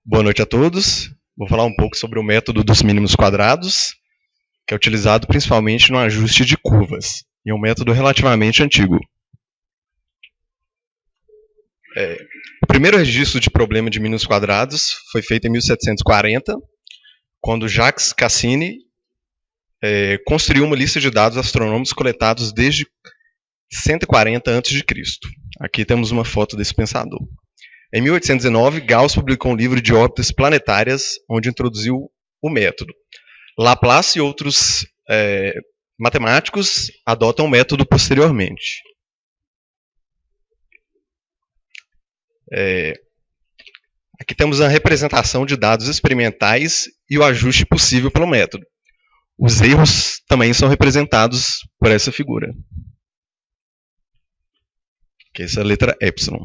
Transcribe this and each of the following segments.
Boa noite a todos. Vou falar um pouco sobre o método dos mínimos quadrados, que é utilizado principalmente no ajuste de curvas, e é um método relativamente antigo. O primeiro registro de problema de mínimos quadrados foi feito em 1740, quando Jacques Cassini construiu uma lista de dados astronômicos coletados desde 140 a.C. Aqui temos uma foto desse pensador. Em 1819, Gauss publicou um livro de órbitas planetárias, onde introduziu o método. Laplace e outros matemáticos adotam o método posteriormente. Aqui temos a representação de dados experimentais e o ajuste possível pelo método. Os erros também são representados por essa figura, que é essa letra epsilon.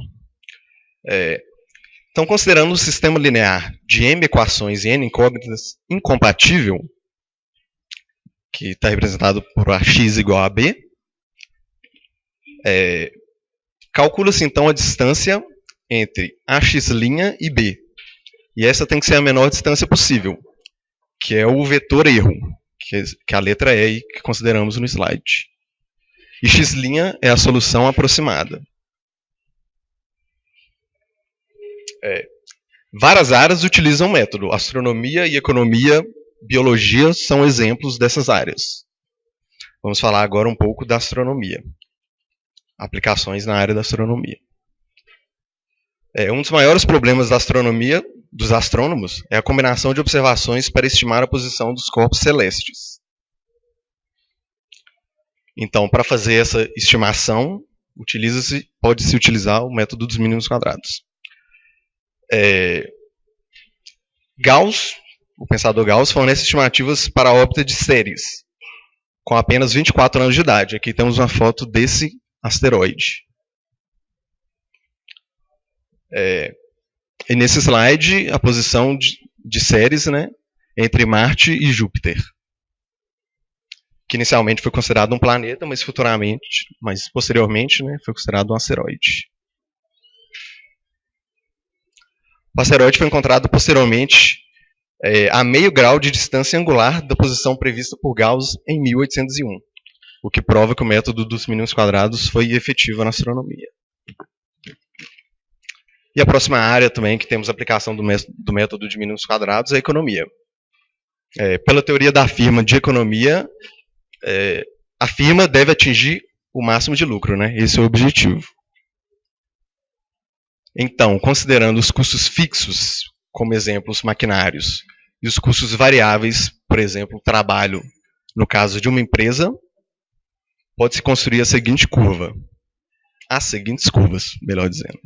Então, considerando o sistema linear de m equações e n incógnitas incompatível, que está representado por ax igual a b, calcula-se então a distância entre ax' e b. E essa tem que ser a menor distância possível, que é o vetor erro, que é a letra E que consideramos no slide. E x' é a solução aproximada. Várias áreas utilizam o método. Astronomia e economia, biologia são exemplos dessas áreas. Vamos falar agora um pouco da astronomia. Aplicações na área da astronomia. Um dos maiores problemas da astronomia, dos astrônomos, é a combinação de observações para estimar a posição dos corpos celestes. Então, para fazer essa estimação, pode-se utilizar o método dos mínimos quadrados. Gauss, o pensador Gauss, fornece estimativas para a órbita de Ceres, com apenas 24 anos de idade. Aqui temos uma foto desse asteroide. E nesse slide, a posição de Ceres, né, entre Marte e Júpiter, que inicialmente foi considerado um planeta, mas posteriormente, né, foi considerado um asteroide. O asteroide foi encontrado posteriormente a meio grau de distância angular da posição prevista por Gauss em 1801, o que prova que o método dos mínimos quadrados foi efetivo na astronomia. E a próxima área também que temos aplicação do método de mínimos quadrados é a economia. Pela teoria da firma de economia, a firma deve atingir o máximo de lucro, né? Esse é o objetivo. Então, considerando os custos fixos, como exemplo, os maquinários, e os custos variáveis, por exemplo, o trabalho, no caso de uma empresa, pode-se construir a seguinte curva. As seguintes curvas, melhor dizendo.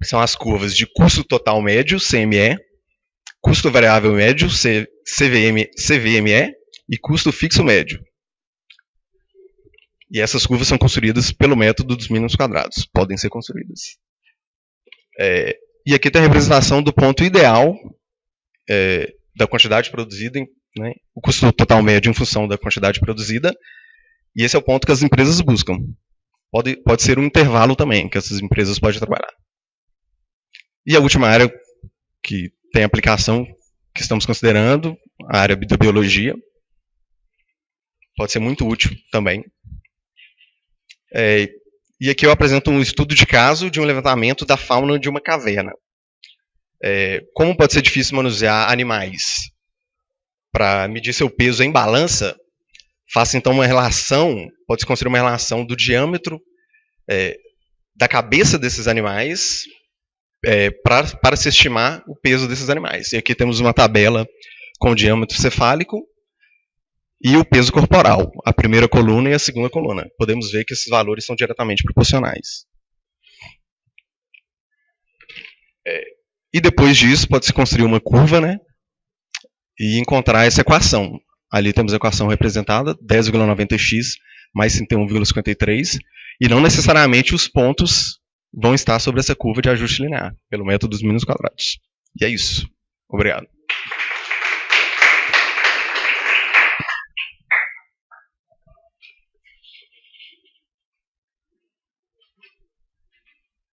São as curvas de custo total médio, CME, custo variável médio, CVME, e custo fixo médio. E essas curvas são construídas pelo método dos mínimos quadrados. Podem ser construídas. E aqui tem a representação do ponto ideal da quantidade produzida, né, o custo total médio em função da quantidade produzida. E esse é o ponto que as empresas buscam. Pode ser um intervalo também, que essas empresas podem trabalhar. E a última área que tem aplicação que estamos considerando, a área da biologia. Pode ser muito útil também. E aqui eu apresento um estudo de caso de um levantamento da fauna de uma caverna. Como pode ser difícil manusear animais? Para medir seu peso em balança, faça então uma relação, pode-se construir uma relação do diâmetro da cabeça desses animais para se estimar o peso desses animais. E aqui temos uma tabela com o diâmetro cefálico e o peso corporal, a primeira coluna e a segunda coluna. Podemos ver que esses valores são diretamente proporcionais. E depois disso, pode-se construir uma curva, né, e encontrar essa equação. Ali temos a equação representada, 10,90x mais 31,53, e não necessariamente os pontos vão estar sobre essa curva de ajuste linear, pelo método dos mínimos quadrados. E é isso. Obrigado.